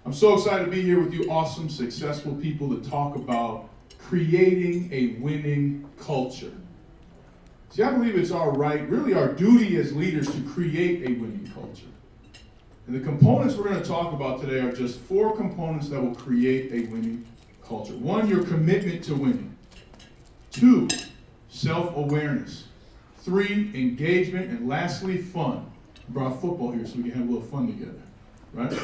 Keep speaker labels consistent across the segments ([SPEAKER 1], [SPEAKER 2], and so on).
[SPEAKER 1] I'm so excited to be here with you awesome, successful people to talk about creating a winning culture. See, I believe it's our right, really our duty as leaders to create a winning culture. And the components we're going to talk about today are just 4 components that will create a winning culture. 1, your commitment to winning. 2, self-awareness. 3, engagement. And lastly, fun. I brought football here so we can have a little fun together, right?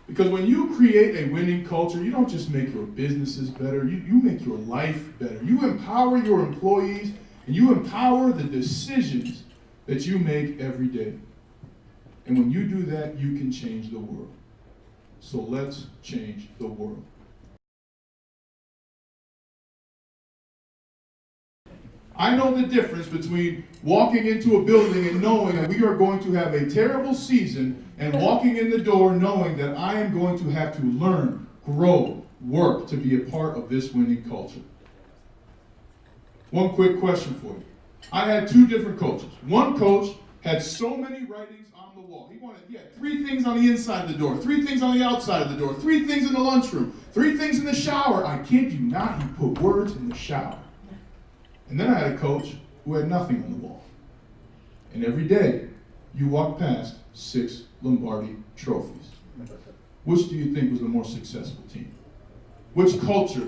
[SPEAKER 1] Because when you create a winning culture, you don't just make your businesses better, you make your life better. You empower your employees, and you empower the decisions that you make every day. And when you do that, you can change the world. So let's change the world. I know the difference between walking into a building and knowing that we are going to have a terrible season and walking in the door knowing that I am going to have to learn, grow, work to be a part of this winning culture. One quick question for you. I had 2 different coaches. One coach had so many writings on the wall. He had 3 things on the inside of the door, 3 things on the outside of the door, 3 things in the lunchroom, 3 things in the shower. I kid you not, he put words in the shower. And then I had a coach who had nothing on the wall. And every day, you walk past 6 Lombardi trophies. Which do you think was the more successful team? Which culture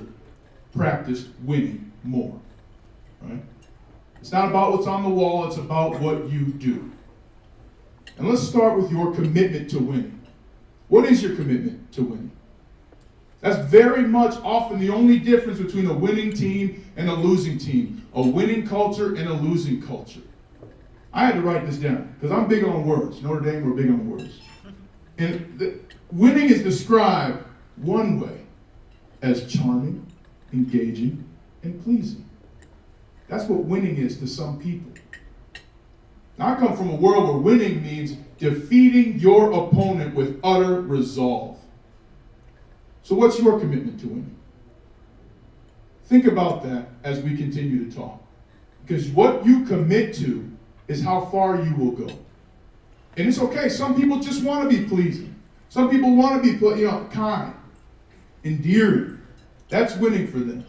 [SPEAKER 1] practiced winning more? Right? It's not about what's on the wall, it's about what you do. And let's start with your commitment to winning. What is your commitment to winning? That's very much often the only difference between a winning team and a losing team. A winning culture and a losing culture. I had to write this down because I'm big on words. Notre Dame, we're big on words. And winning is described one way, as charming, engaging, and pleasing. That's what winning is to some people. Now, I come from a world where winning means defeating your opponent with utter resolve. So what's your commitment to winning? Think about that as we continue to talk. Because what you commit to is how far you will go. And it's okay. Some people just want to be pleasing. Some people want to be kind, endearing. That's winning for them.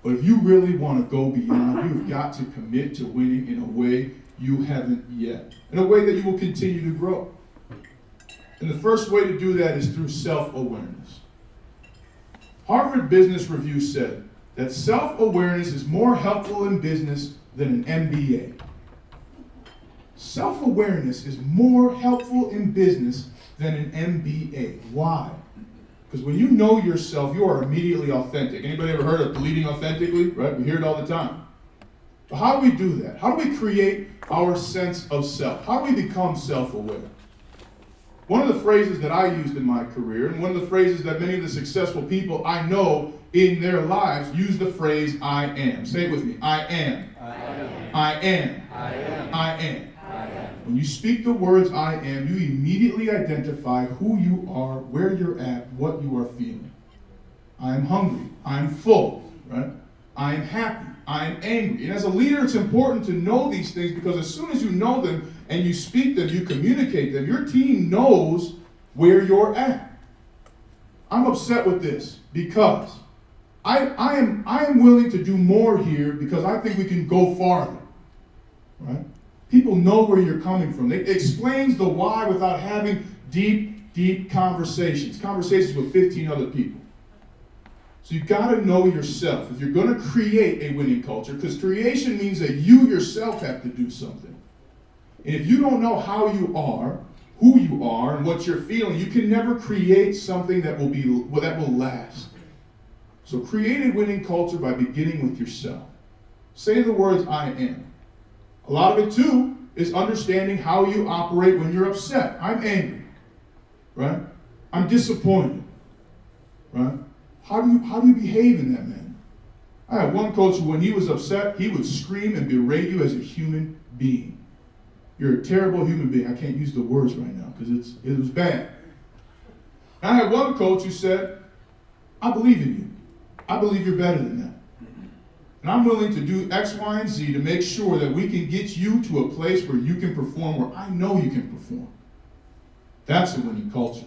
[SPEAKER 1] But if you really want to go beyond, you've got to commit to winning in a way you haven't yet. In a way that you will continue to grow. And the first way to do that is through self-awareness. Harvard Business Review said that self-awareness is more helpful in business than an MBA. Self-awareness is more helpful in business than an MBA. Why? Because when you know yourself, you are immediately authentic. Anybody ever heard of leading authentically? Right? We hear it all the time. But how do we do that? How do we create our sense of self? How do we become self-aware? One of the phrases that I used in my career, and one of the phrases that many of the successful people I know in their lives use the phrase, I am. Say it with me. I am.
[SPEAKER 2] I am.
[SPEAKER 1] I am.
[SPEAKER 2] I am.
[SPEAKER 1] I am.
[SPEAKER 2] I am.
[SPEAKER 1] When you speak the words I am, you immediately identify who you are, where you're at, what you are feeling. I am hungry. I am full. Right? I am happy. I am angry. And as a leader, it's important to know these things because as soon as you know them and you speak them, you communicate them, your team knows where you're at. I'm upset with this because I am willing to do more here because I think we can go farther. Right? People know where you're coming from. It explains the why without having deep conversations with 15 other people. So you've got to know yourself. If you're going to create a winning culture, because creation means that you yourself have to do something. And if you don't know how you are, who you are, and what you're feeling, you can never create something that will last. So create a winning culture by beginning with yourself. Say the words, I am. A lot of it, too, is understanding how you operate when you're upset. I'm angry. Right? I'm disappointed. Right? How do you behave in that manner? I had one coach who, when he was upset, he would scream and berate you as a human being. You're a terrible human being. I can't use the words right now because it was bad. And I had one coach who said, I believe in you. I believe you're better than that. And I'm willing to do X, Y, and Z to make sure that we can get you to a place where you can perform, where I know you can perform. That's a winning culture.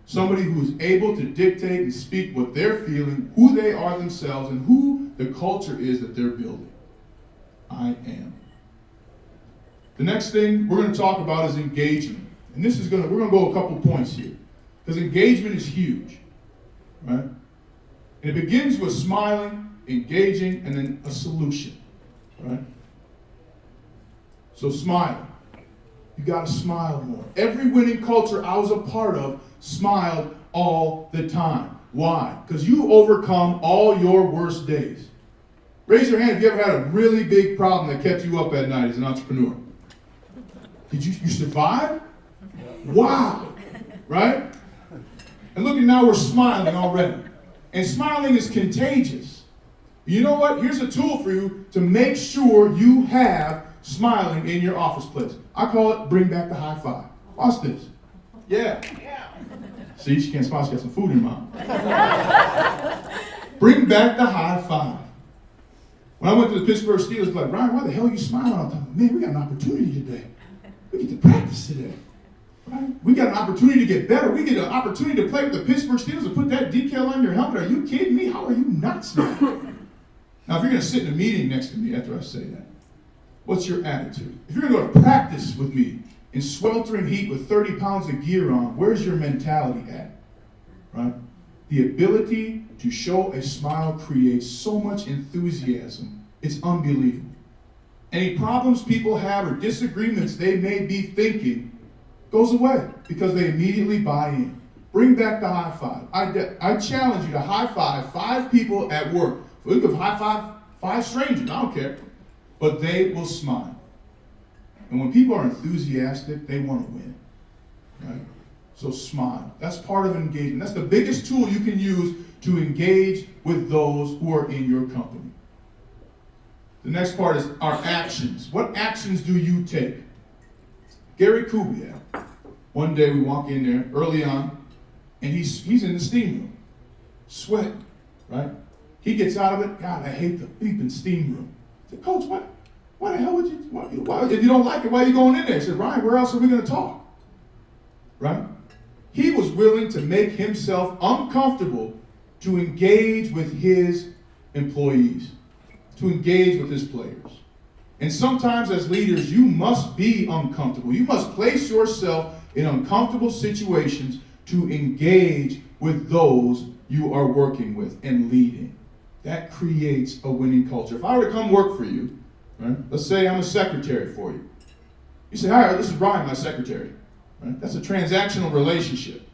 [SPEAKER 1] Somebody who is able to dictate and speak what they're feeling, who they are themselves, and who the culture is that they're building. I am. The next thing we're going to talk about is engagement. And we're going to go a couple points here. Because engagement is huge, right? And it begins with smiling, engaging, and then a solution, right? So smile. You got to smile more. Every winning culture I was a part of smiled all the time. Why? Because you overcome all your worst days. Raise your hand if you ever had a really big problem that kept you up at night as an entrepreneur. Did you survive? Wow. Right? And look at now we're smiling already. And smiling is contagious. You know what? Here's a tool for you to make sure you have smiling in your office place. I call it bring back the high five. Watch this. Yeah. See, she can't smile, she got some food in her mouth. Bring back the high five. When I went to the Pittsburgh Steelers, like, Ryan, why the hell are you smiling all the time? Man, we got an opportunity today. We get to practice today. Right? We got an opportunity to get better. We get an opportunity to play with the Pittsburgh Steelers and put that decal on your helmet. Are you kidding me? How are you not smiling? Now, if you're going to sit in a meeting next to me after I say that, what's your attitude? If you're going to go to practice with me in sweltering heat with 30 pounds of gear on, where's your mentality at? Right? The ability to show a smile creates so much enthusiasm. It's unbelievable. Any problems people have or disagreements they may be thinking goes away because they immediately buy in. Bring back the high five. I challenge you to high five 5 people at work. We could high five 5 strangers, I don't care. But they will smile. And when people are enthusiastic, they want to win. Right? So smile. That's part of engagement. That's the biggest tool you can use to engage with those who are in your company. The next part is our actions. What actions do you take? Gary Kubiak. One day we walk in there early on, and he's in the steam room, sweating, right? He gets out of it. God, I hate the bleeping steam room. I said, Coach, why the hell would you? Why, if you don't like it, why are you going in there? He said, Ryan, where else are we going to talk? Right? He was willing to make himself uncomfortable to engage with his employees, to engage with his players. And sometimes as leaders, you must be uncomfortable. You must place yourself in uncomfortable situations to engage with those you are working with and leading. That creates a winning culture. If I were to come work for you, right, let's say I'm a secretary for you. You say, hi, this is Brian, my secretary. Right? That's a transactional relationship.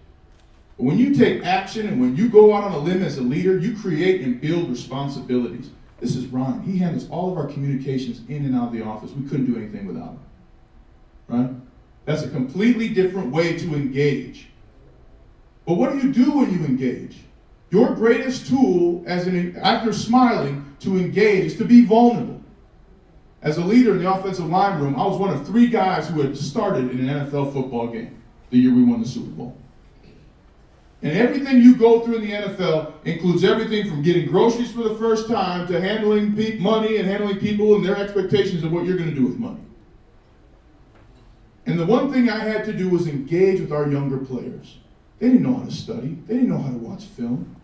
[SPEAKER 1] But when you take action and when you go out on a limb as a leader, you create and build responsibilities. This is Ryan. He handles all of our communications in and out of the office. We couldn't do anything without him. Right? That's a completely different way to engage. But what do you do when you engage? Your greatest tool after smiling to engage is to be vulnerable. As a leader in the offensive line room, I was one of 3 guys who had started in an NFL football game the year we won the Super Bowl. And everything you go through in the NFL includes everything from getting groceries for the first time to handling money and handling people and their expectations of what you're going to do with money. And the one thing I had to do was engage with our younger players. They didn't know how to study. They didn't know how to watch film.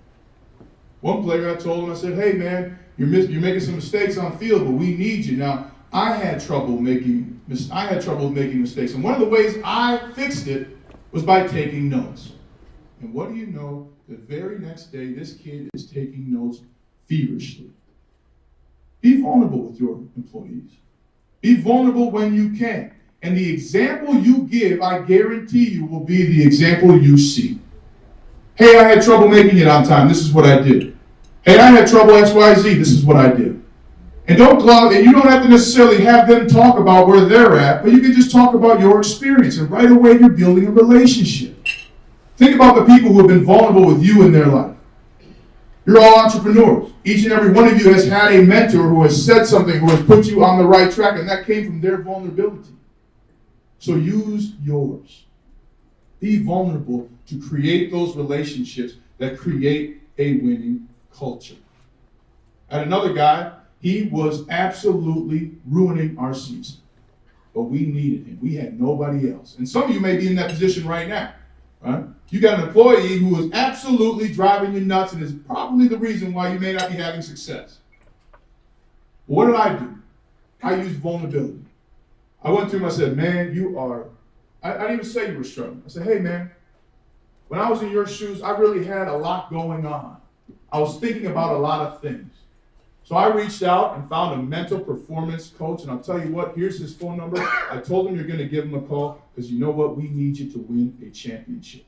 [SPEAKER 1] One player, I told him, I said, hey man, you're making some mistakes on field, but we need you. Now, I had trouble making mistakes. And one of the ways I fixed it was by taking notes. And what do you know? The very next day, this kid is taking notes feverishly. Be vulnerable with your employees. Be vulnerable when you can. And the example you give, I guarantee you, will be the example you see. Hey, I had trouble making it on time. This is what I did. Hey, I had trouble XYZ. This is what I did. And you don't have to necessarily have them talk about where they're at, but you can just talk about your experience. And right away, you're building a relationship. Think about the people who have been vulnerable with you in their life. You're all entrepreneurs. Each and every one of you has had a mentor who has said something, who has put you on the right track, and that came from their vulnerability. So use yours. Be vulnerable to create those relationships that create a winning culture. I had another guy, he was absolutely ruining our season. But we needed him. We had nobody else. And some of you may be in that position right now. right? You got an employee who is absolutely driving you nuts and is probably the reason why you may not be having success. What did I do? I used vulnerability. I went to him, I said, man, I didn't even say you were struggling. I said, hey man, when I was in your shoes, I really had a lot going on. I was thinking about a lot of things. So I reached out and found a mental performance coach, and I'll tell you what, here's his phone number. I told him you're going to give him a call because you know what? We need you to win a championship.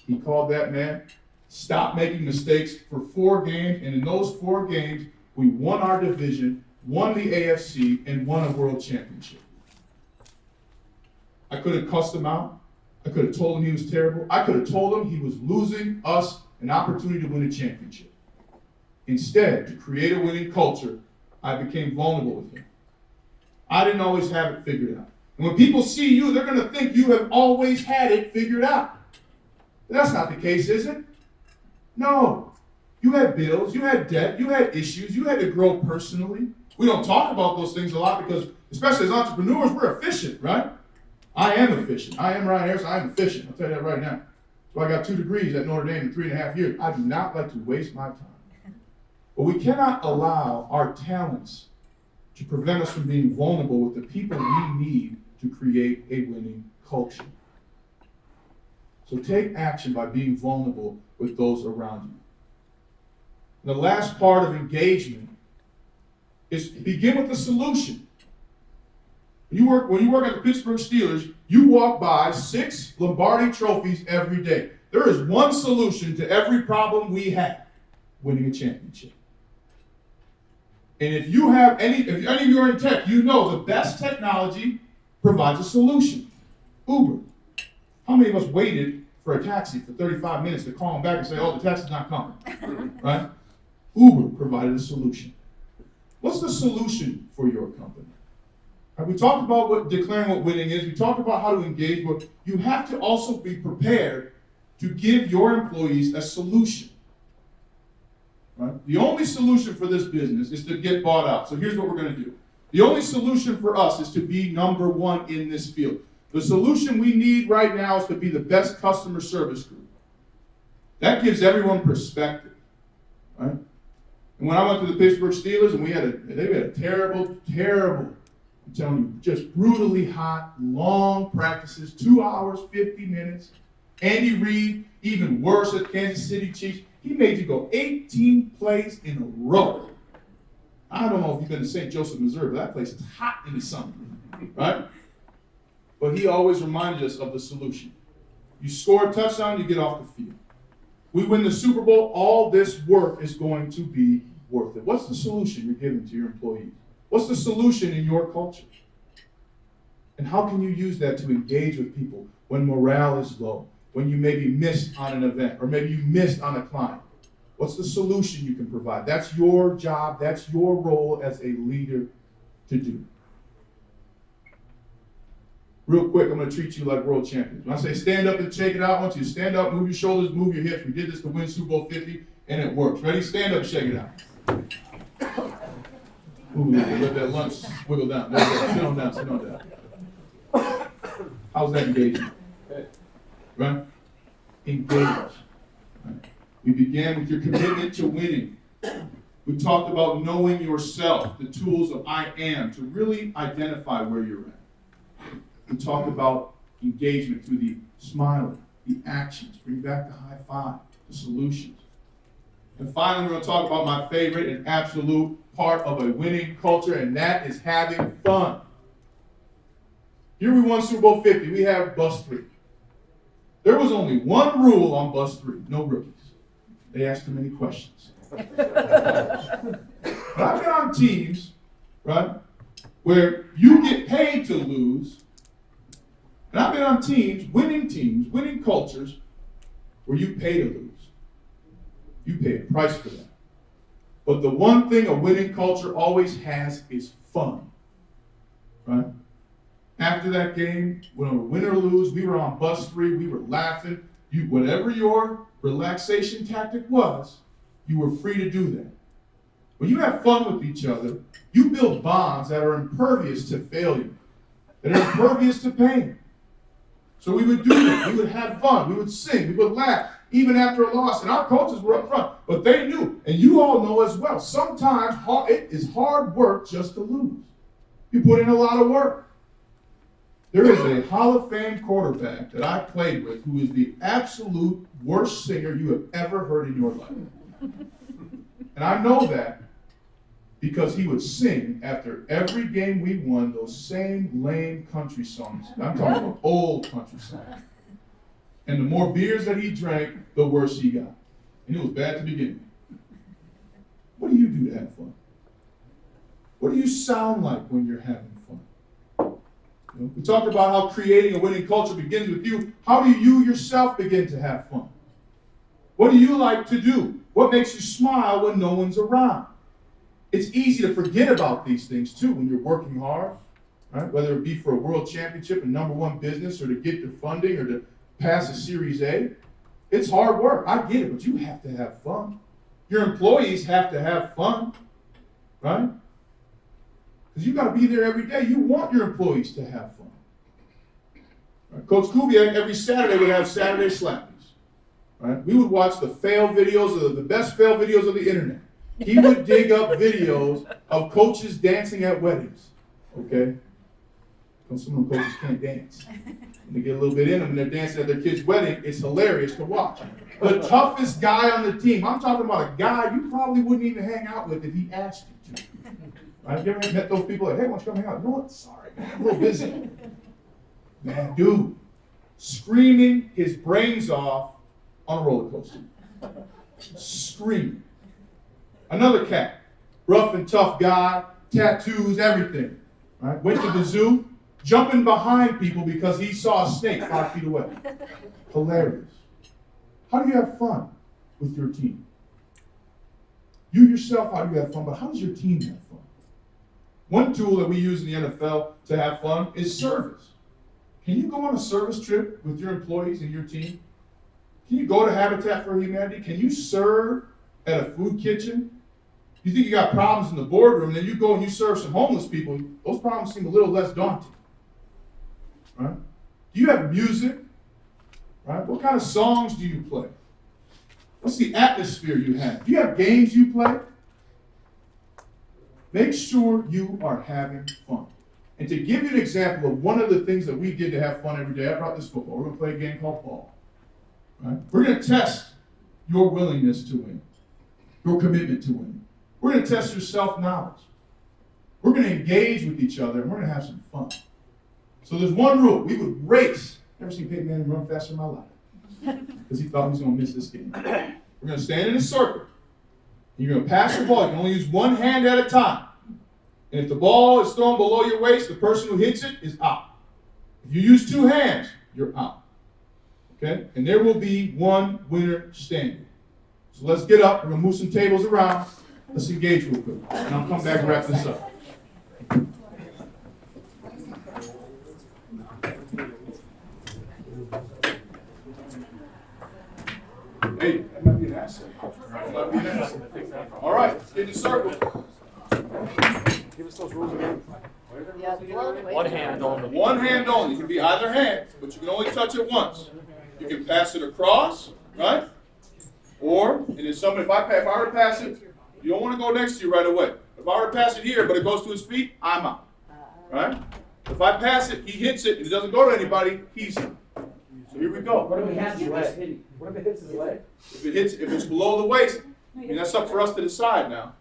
[SPEAKER 1] He called that man, stopped making mistakes for 4 games, and in those 4 games, we won our division, won the AFC, and won a world championship. I could have cussed him out. I could have told him he was terrible. I could have told him he was losing us an opportunity to win a championship. Instead, to create a winning culture, I became vulnerable with him. I didn't always have it figured out. And when people see you, they're going to think you have always had it figured out. But that's not the case, is it? No. You had bills, you had debt, you had issues, you had to grow personally. We don't talk about those things a lot because, especially as entrepreneurs, we're efficient, right? I am efficient. I am Ryan Harris. I am efficient. I'll tell you that right now. So I got 2 degrees at Notre Dame in 3.5 years. I do not like to waste my time. But we cannot allow our talents to prevent us from being vulnerable with the people we need to create a winning culture. So take action by being vulnerable with those around you. The last part of engagement is begin with the solution. When you work at the Pittsburgh Steelers, you walk by 6 Lombardi trophies every day. There is one solution to every problem we have: winning a championship. And if any of you are in tech, you know the best technology provides a solution. Uber. How many of us waited for a taxi for 35 minutes to call them back and say, oh, the taxi's not coming, right? Uber provided a solution. What's the solution for your company? We talked about declaring what winning is. We talked about how to engage, but you have to also be prepared to give your employees a solution. Right? The only solution for this business is to get bought out. So here's what we're going to do. The only solution for us is to be number 1 in this field. The solution we need right now is to be the best customer service group. That gives everyone perspective. Right? And when I went to the Pittsburgh Steelers, and they had a terrible, I'm telling you, just brutally hot, long practices, 2 hours, 50 minutes. Andy Reid, even worse at Kansas City Chiefs, he made you go 18 plays in a row. I don't know if you've been to St. Joseph, Missouri, but that place is hot in the summer, right? But he always reminded us of the solution. You score a touchdown, you get off the field. We win the Super Bowl, all this work is going to be worth it. What's the solution you're giving to your employees? What's the solution in your culture? And how can you use that to engage with people when morale is low, when you maybe missed on an event, or maybe you missed on a client? What's the solution you can provide? That's your job, that's your role as a leader to do. Real quick, I'm going to treat you like world champions. When I say stand up and shake it out, I want you to stand up, move your shoulders, move your hips. We did this to win Super Bowl 50, and it works. Ready? Stand up and shake it out. Ooh, let that lunch wiggle down. Sit on down, sit on down. How's that engagement? Right? Engage. Right? We began with your commitment to winning. We talked about knowing yourself, the tools of I am, to really identify where you're at. We talked about engagement through the smiling, the actions, bring back the high five, the solutions. And finally, we're going to talk about my favorite and absolute part of a winning culture, and that is having fun. Here we won Super Bowl 50. We have bus 3. There was only one rule on bus 3, no rookies. They asked too many questions. But I've been on teams, right, where you get paid to lose. And I've been on teams, winning cultures, where you pay to lose. You pay a price for that. But the one thing a winning culture always has is fun. Right? After that game, whether win or lose, we were on bus 3, we were laughing. Whatever your relaxation tactic was, you were free to do that. When you have fun with each other, you build bonds that are impervious to failure, that are impervious to pain. So we would do that. We would have fun. We would sing. We would laugh, even after a loss. And our coaches were up front. But they knew, and you all know as well, sometimes it is hard work just to lose. You put in a lot of work. There is a Hall of Fame quarterback that I played with who is the absolute worst singer you have ever heard in your life. And I know that because he would sing after every game we won those same lame country songs. I'm talking about old country songs. And the more beers that he drank, the worse he got. And it was bad to begin with. What do you do to have fun? What do you sound like when you're having fun? You know, we talked about how creating a winning culture begins with you. How do you yourself begin to have fun? What do you like to do? What makes you smile when no one's around? It's easy to forget about these things too when you're working hard, right? Whether it be for a world championship and #1 business, or to get the funding, or to pass a Series A. It's hard work. I get it, but you have to have fun. Your employees have to have fun, right? Because you got to be there every day. You want your employees to have fun. Right? Coach Kubiak every Saturday would have Saturday Slappies. Right? We would watch the fail videos, the best fail videos of the internet. He would dig up videos of coaches dancing at weddings. Okay? Because some of them coaches can't dance. And they get a little bit in them and they're dancing at their kid's wedding. It's hilarious to watch. The toughest guy on the team. I'm talking about a guy you probably wouldn't even hang out with if he asked you to. Right? You ever met those people like, hey, why don't you come hang out? You know what? Sorry, man. I'm a little busy. Man, dude, screaming his brains off on a roller coaster. Screaming. Another cat, rough and tough guy, tattoos, everything. Right? Went to the zoo, jumping behind people because he saw a snake 5 feet away. Hilarious. How do you have fun with your team? You yourself, how do you have fun? But how does your team have fun? One tool that we use in the NFL to have fun is service. Can you go on a service trip with your employees and your team? Can you go to Habitat for Humanity? Can you serve at a food kitchen? You think you got problems in the boardroom, then you go and you serve some homeless people. Those problems seem a little less daunting. Right? Do you have music? Right? What kind of songs do you play? What's the atmosphere you have? Do you have games you play? Make sure you are having fun. And to give you an example of one of the things that we did to have fun every day, I brought this football. We're going to play a game called ball. Right? We're going to test your willingness to win, your commitment to win. We're going to test your self-knowledge. We're going to engage with each other, and we're going to have some fun. So there's one rule. We would race. Never seen Peyton Manning run faster in my life because he thought he was going to miss this game. We're going to stand in a circle. You're going to pass the ball. You can only use one hand at a time. And if the ball is thrown below your waist, the person who hits it is out. If you use 2 hands, you're out. Okay? And there will be one winner standing. So let's get up. We're going to move some tables around. Let's engage real quick. And I'll come back and wrap this up. Hey, that might be an asset. That might be an asset. All right, let's get in the circle. Give us those rules again.
[SPEAKER 2] One hand only.
[SPEAKER 1] One hand only. It can be either hand, but you can only touch it once. You can pass it across, right? Or, and if somebody, if I were to pass it, you don't want to go next to you right away. If I were to pass it here, but it goes to his feet, I'm out. Right? If I pass it, he hits it, and it doesn't go to anybody, he's out. So here we go.
[SPEAKER 2] What if it hits his leg? What if it hits his leg?
[SPEAKER 1] If it's below the waist, I mean, that's up for us to decide now.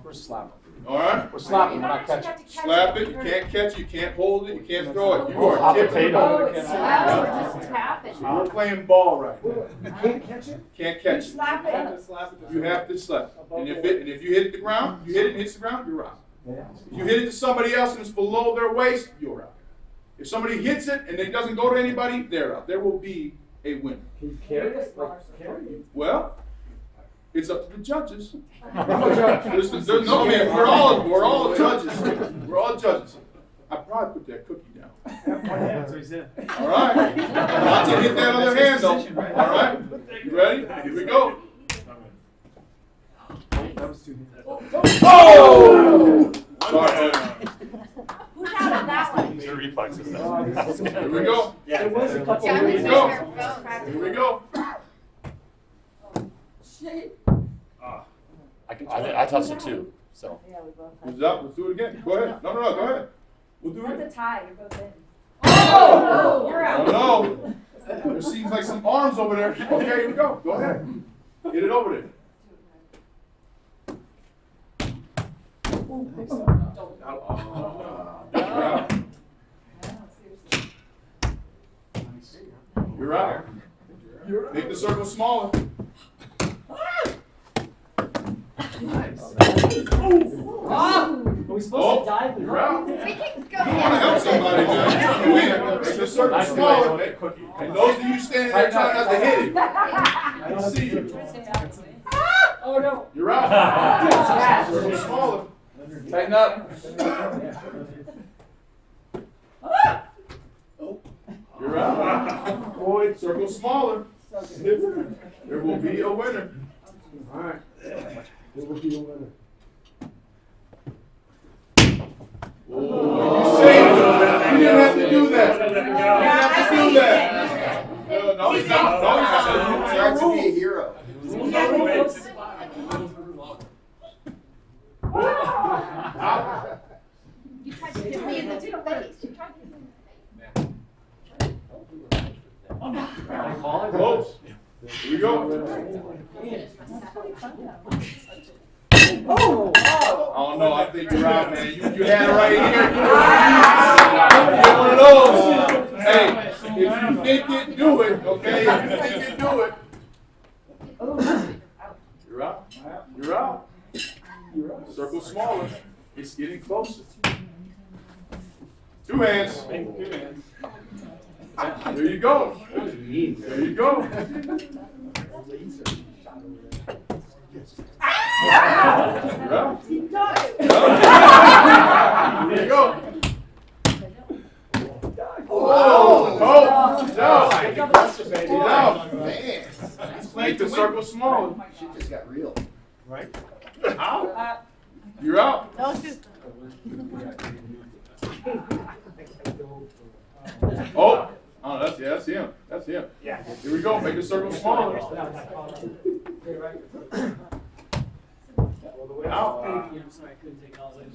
[SPEAKER 2] We're slapping.
[SPEAKER 1] All right?
[SPEAKER 2] We're slapping, we're not catching.
[SPEAKER 1] Slap it, you can't catch it, you can't hold it, you can't throw it. You are tipping.
[SPEAKER 3] Oh, it's slap or just tap it?
[SPEAKER 1] So we're playing ball right now.
[SPEAKER 2] You can't catch it?
[SPEAKER 1] Can't catch it.
[SPEAKER 3] Slap it.
[SPEAKER 1] You have to slap. And if you hit the ground, you hit it and hits the ground, you're out. If you hit it to somebody else and it's below their waist, you're out. If somebody hits it and it doesn't go to anybody, they're out. There will be a winner.
[SPEAKER 2] Can you carry it? Like, carry it?
[SPEAKER 1] Well, it's up to the judges.
[SPEAKER 2] I'm a judge.
[SPEAKER 1] There's no man. We're all judges. We're all judges. I probably put that cookie down. All right. Not to hit that other hand though. All right. You ready? Here we go.
[SPEAKER 2] That was 2 hands.
[SPEAKER 1] Oh! Sorry.
[SPEAKER 3] Who's out of that one?
[SPEAKER 4] the reflexes.
[SPEAKER 1] Here we go.
[SPEAKER 2] There was a couple
[SPEAKER 3] John
[SPEAKER 2] of
[SPEAKER 3] is
[SPEAKER 1] Here we go.
[SPEAKER 3] practice.
[SPEAKER 1] Here we go.
[SPEAKER 4] I touched it too. So.
[SPEAKER 1] Who's up? Let's do it again. Go ahead. No, go ahead. We'll do it.
[SPEAKER 5] That's a tie. You're both in.
[SPEAKER 3] Oh!
[SPEAKER 5] You're
[SPEAKER 1] Oh
[SPEAKER 5] out.
[SPEAKER 1] no. There seems like some arms over there. Okay, here we go. Go ahead. Get it over there. You're out. Make the circle smaller.
[SPEAKER 2] Are we supposed to dive?
[SPEAKER 1] You're out.
[SPEAKER 3] We can go.
[SPEAKER 1] You want to help somebody now. You win. Make the circle smaller. And those of you standing there trying not to hit it, I can see you.
[SPEAKER 2] Oh no.
[SPEAKER 1] You're out. Circle smaller. Tighten up. You're out. Boy, circle smaller. There will be a winner.
[SPEAKER 2] All right. There will be a winner.
[SPEAKER 1] Oh, you saved him. You didn't have to do that. You didn't have to do that. No, he's not. No, he's not.
[SPEAKER 6] Try to be a hero.
[SPEAKER 3] You tried to hit me in the face. You tried to hit me in the face.
[SPEAKER 1] Close. Here we go. Oh no, I think you're out, man. You had it right here. Get one of those. Hey, if you think it, do it. Okay, if you think it, do it. You're out. You're out. Circle smaller. It's getting closer. Two hands. There you go. There you go. You're out. There you go. Oh, no.
[SPEAKER 6] Man,
[SPEAKER 1] Make the circle smaller.
[SPEAKER 6] shit just got real.
[SPEAKER 1] You're out. Oh, that's him. That's him. Here we go. Make the circle smaller. Out.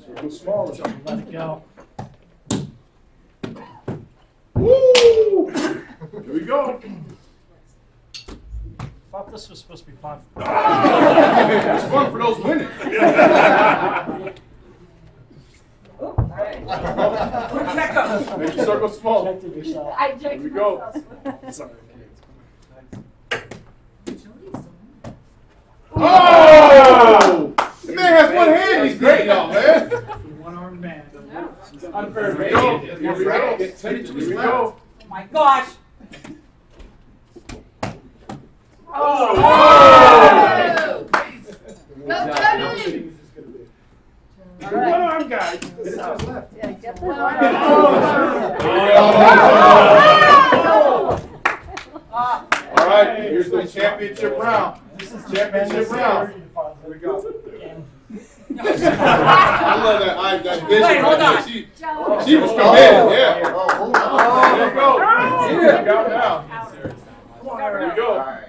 [SPEAKER 1] Circle smaller.
[SPEAKER 2] Let it go.
[SPEAKER 1] Woo! Here we go.
[SPEAKER 2] Thought this was supposed to be fun.
[SPEAKER 1] It's fun for those winning. Make the circle smaller.
[SPEAKER 2] Protected yourself.
[SPEAKER 3] I
[SPEAKER 1] Here
[SPEAKER 3] checked
[SPEAKER 1] we go.
[SPEAKER 3] myself.
[SPEAKER 1] Oh! The man has one hand. He's great, y'all, man.
[SPEAKER 2] One-armed man.
[SPEAKER 1] Unfair. Here we go. Here we go. Here we go.
[SPEAKER 5] Oh my gosh.
[SPEAKER 1] Oh!
[SPEAKER 3] Go, Tony!
[SPEAKER 2] One-armed guy.
[SPEAKER 3] Yeah, get the
[SPEAKER 1] All right, here's the championship round. Championship round.
[SPEAKER 2] Here we go.
[SPEAKER 1] I love that vision.
[SPEAKER 5] Wait, hold
[SPEAKER 1] right
[SPEAKER 5] on.
[SPEAKER 1] there. She was committed, yeah.
[SPEAKER 6] Oh, hold on.
[SPEAKER 1] There you go. Yeah, got now. There you go.
[SPEAKER 6] All right.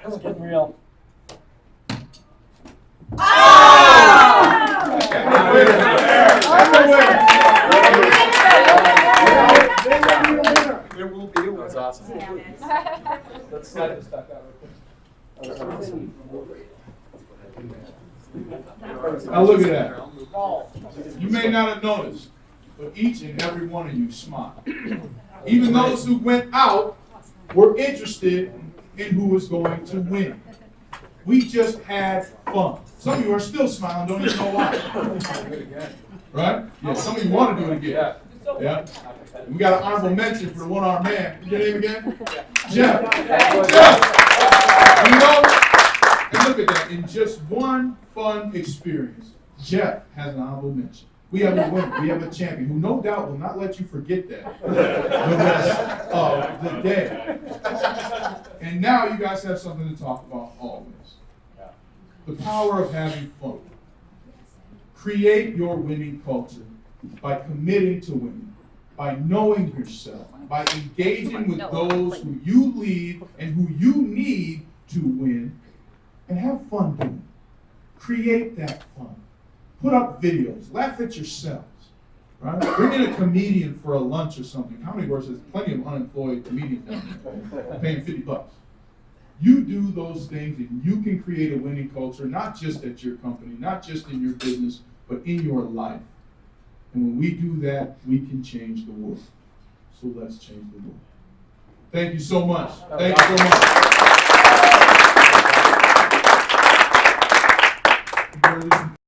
[SPEAKER 2] It's getting real.
[SPEAKER 1] And the winner. And the winner.
[SPEAKER 2] There will be a winner.
[SPEAKER 4] That's awesome.
[SPEAKER 2] Let's slide this back out.
[SPEAKER 1] Now look at that. You may not have noticed, but each and every one of you smiled. Even those who went out were interested in who was going to win. We just had fun. Some of you are still smiling, don't even know why. Right? Yeah, some of you want to do it again. Yeah. And we got an honorable mention for the one-armed man. Your name again? Jeff. Jeff. You know, and look at that. In just one fun experience, Jeff has an honorable mention. We have a winner. We have a champion who no doubt will not let you forget that the rest of the day. And now you guys have something to talk about always. The power of having fun. Create your winning culture by committing to winning. by knowing yourself, by engaging with those who you lead and who you need to win, and have fun doing it. Create that fun. Put up videos. Laugh at yourselves. Right? Bring in a comedian for a lunch or something. Comedy Works has plenty of unemployed comedians down there paying $50. You do those things and you can create a winning culture, not just at your company, not just in your business, but in your life. And when we do that, we can change the world. So let's change the world. Thank you so much. Thank you so much.